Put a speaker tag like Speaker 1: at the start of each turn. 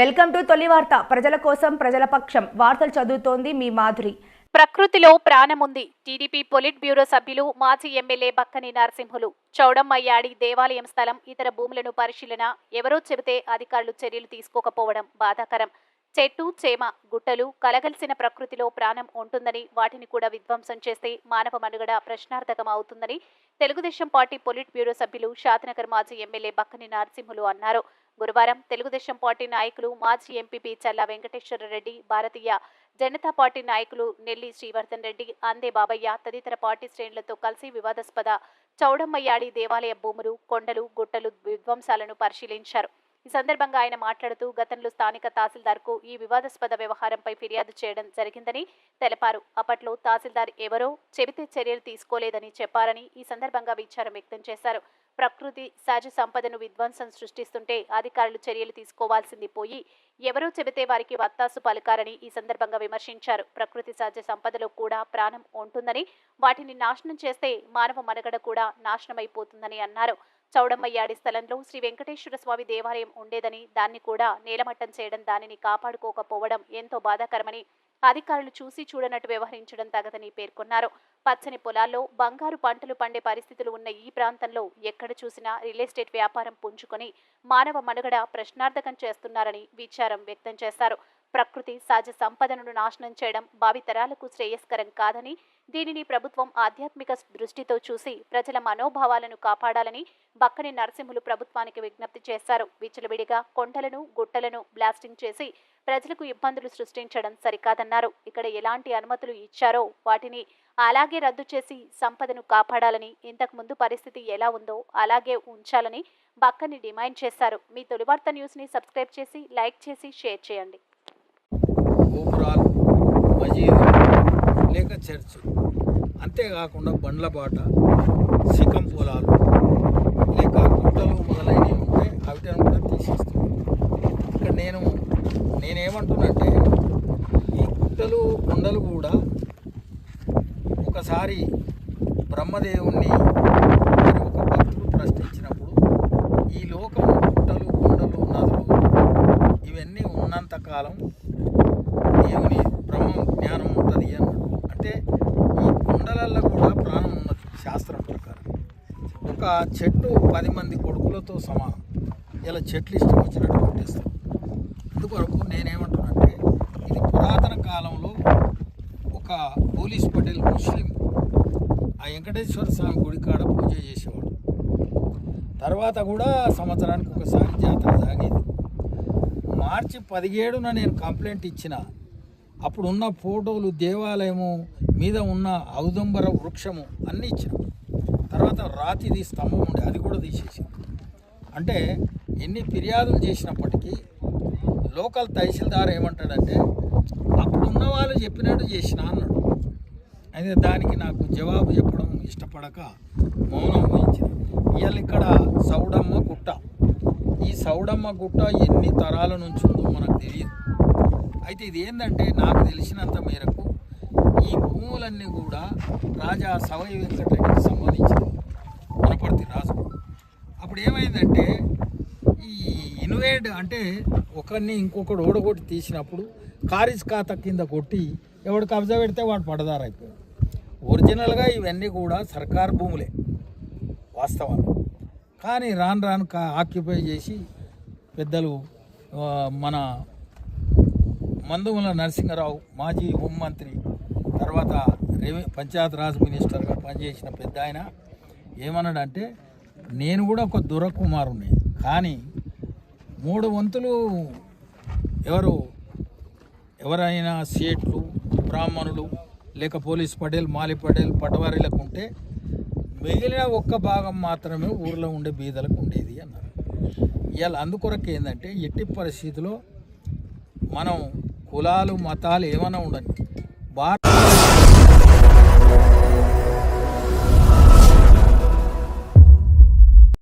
Speaker 1: Welcome to తొలి వార్త. ప్రజల కోసం ప్రజల పక్షం వార్తలు చదువుతోంది మీ మాధురి.
Speaker 2: ప్రకృతిలో ప్రాణముంది. టీడీపీ పొలిట్ బ్యూరో సభ్యులు మాజీ ఎమ్మెల్యే బక్కని నరసింహులు చౌడమ్మయ్యాడి దేవాలయం స్థలం ఇతర భూములను పరిశీలన. ఎవరో చెబితే అధికారులు చర్యలు తీసుకోకపోవడం బాధాకరం. చెట్టు చేమ గుట్టలు కలగలిసిన ప్రకృతిలో ప్రాణం ఉంటుందని వాటిని కూడా విధ్వంసం చేస్తే మానవ మనుగడ ప్రశ్నార్థకం అవుతుందని తెలుగుదేశం పార్టీ పొలిట్ బ్యూరో సభ్యులు శాంతినగర్ మాజీ ఎమ్మెల్యే బక్కని నరసింహులు అన్నారు. గురువారం తెలుగుదేశం పార్టీ నాయకులు మాజీ ఎంపీపీ చల్లా వెంకటేశ్వర రెడ్డి, భారతీయ జనతా పార్టీ నాయకులు నెల్లి శ్రీవర్ధన్ రెడ్డి, అందే బాబయ్య తదితర పార్టీ శ్రేణులతో కలిసి వివాదాస్పద చౌడమ్మయ్యాడి దేవాలయ భూములు, కొండలు, గుట్టలు విధ్వంసాలను పరిశీలించారు. ఈ సందర్భంగా ఆయన మాట్లాడుతూ గతంలో స్థానిక తహసీల్దార్కు ఈ వివాదాస్పద వ్యవహారంపై ఫిర్యాదు చేయడం జరిగిందని తెలిపారు. అప్పట్లో తహసీల్దార్ ఎవరో చెబితే చర్యలు తీసుకోలేదని చెప్పారని ఈ సందర్భంగా విచారం వ్యక్తం చేశారు. ప్రకృతి సహజ సంపదను విధ్వంసం సృష్టిస్తుంటే అధికారులు చర్యలు తీసుకోవాల్సింది పోయి ఎవరో చెబితే వారికి వత్తాసు పలికారని ఈ సందర్భంగా విమర్శించారు. ప్రకృతి సహజ సంపదలో కూడా ప్రాణం ఉంటుందని వాటిని నాశనం చేస్తే మానవ మనుగడ కూడా నాశనమైపోతుందని అన్నారు. చౌడమ్మయ్యాడి స్థలంలో శ్రీ వెంకటేశ్వర స్వామి దేవాలయం ఉండేదని దాన్ని కూడా నేలమట్టం చేయడం, దానిని కాపాడుకోకపోవడం ఎంతో బాధాకరమని, అధికారులు చూసి చూడనట్టు వ్యవహరించడం తగదని పేర్కొన్నారు. పచ్చని పొలాల్లో బంగారు పంటలు పండే పరిస్థితులు ఉన్న ఈ ప్రాంతంలో ఎక్కడ చూసినా రియల్ ఎస్టేట్ వ్యాపారం పుంజుకొని మానవ మనుగడ ప్రశ్నార్థకం చేస్తున్నారని విచారం వ్యక్తం చేశారు. ప్రకృతి సహజ సంపదను నాశనం చేయడం భావితరాలకు శ్రేయస్కరం కాదని, దీనిని ప్రభుత్వం ఆధ్యాత్మిక దృష్టితో చూసి ప్రజల మనోభావాలను కాపాడాలని బక్కని నరసింహులు ప్రభుత్వానికి విజ్ఞప్తి చేశారు. విచ్చలవిడిగా కొండలను, గుట్టలను బ్లాస్టింగ్ చేసి ప్రజలకు ఇబ్బందులు సృష్టించడం సరికాదన్నారు. ఇక్కడ ఎలాంటి అనుమతులు ఇచ్చారో వాటిని అలాగే రద్దు చేసి సంపదను కాపాడాలని, ఇంతకు ముందు పరిస్థితి ఎలా ఉందో అలాగే ఉంచాలని బక్కని డిమాండ్ చేశారు. మీ తొలి వార్త న్యూస్ ని సబ్స్క్రైబ్ చేసి, లైక్ చేసి, షేర్ చేయండి.
Speaker 3: గోపురాలు, మసీదు లేక చర్చ్, అంతేకాకుండా బండ్ల బాట, సికం పొలాలు లేక గుట్టలు మొదలైనవి ఉంటే అవిటను కూడా తీసేస్తాం. ఇక్కడ నేనేమంటున్నంటే ఈ గుట్టలు కొండలు కూడా ఒకసారి బ్రహ్మదేవుణ్ణి ఒక భక్తుడు ప్రశ్నించినప్పుడు ఈ లోకం గుట్టలు, కొండలు, నదులు ఇవన్నీ ఉన్నంతకాలం దేవుని బ్రహ్మం జ్ఞానం ఉంటుంది అన్నాడు. అంటే ఈ కొండలల్లో కూడా ప్రాణం ఉన్నది శాస్త్రం ప్రకారం. ఒక చెట్టు 10 మంది కొడుకులతో సమానం. ఇలా చెట్లు ఇష్టం వచ్చినట్టు కొట్టేస్తాం. అందుకొరకు నేనేమంటున్నానంటే ఇది పురాతన కాలంలో ఒక పోలీస్ పటేల్ ముస్లిం ఆ వెంకటేశ్వర స్వామి గుడి కాడ పూజ చేసేవాడు. తర్వాత కూడా సంవత్సరానికి ఒకసారి జాతర సాగేది. మార్చి 17న నేను కంప్లైంట్ ఇచ్చిన. అప్పుడున్న ఫోటోలు, దేవాలయము మీద ఉన్న ఔదంబర వృక్షము అన్నీ ఇచ్చిన. తర్వాత రాతిది స్తంభం ఉండే అది కూడా తీసేసింది. అంటే ఎన్ని ఫిర్యాదులు చేసినప్పటికీ లోకల్ తహసీల్దార్ ఏమంటాడంటే అప్పుడున్న వాళ్ళు చెప్పినట్టు చేసిన అన్నాడు. అయితే దానికి నాకు జవాబు చెప్పడం ఇష్టపడక మౌనం వహించిన. ఇవాళ ఇక్కడ సౌడమ్మ గుట్ట, ఈ సౌడమ్మ గుట్ట ఎన్ని తరాల నుంచి ఉందో మనకు తెలియదు. అయితే ఇది ఏంటంటే నాకు తెలిసినంత మేరకు ఈ భూములన్నీ కూడా రాజా సవై వెంకటరెడ్డికి సంబంధించినవి, వనపర్తి రాజు. అప్పుడు ఏమైందంటే ఈ ఇన్వేడ్ అంటే ఒకరిని ఇంకొకడు ఓడగొట్టి తీసినప్పుడు కారిజ్ ఖాతా కింద కొట్టి ఎవడు కబ్జా పెడితే వాడు పడదారైపోయాడు. ఒరిజినల్గా ఇవన్నీ కూడా సర్కార్ భూములే వాస్తవాలు. కానీ రాను రాను ఆక్యుపై చేసి పెద్దలు మన మందుమల నరసింహరావు మాజీ హోంమంత్రి, తర్వాత పంచాయత్ రాజ్ మినిస్టర్గా పనిచేసిన పెద్ద ఆయన ఏమన్నాడంటే నేను కూడా ఒక దురకుమారుని, కానీ 3 వంతులు ఎవరైనా సేట్లు, బ్రాహ్మణులు లేక పోలీస్ పటేల్, మాలి పటేల్, పటవారీలకు ఉంటే మిగిలిన ఒక్క భాగం మాత్రమే ఊర్లో ఉండే బీదలకు ఉండేది అన్నారు. ఇవాళ అందుకొరకు ఏంటంటే ఎట్టి పరిస్థితిలో మనం కులాలు, మతాలు ఏమైనా ఉండని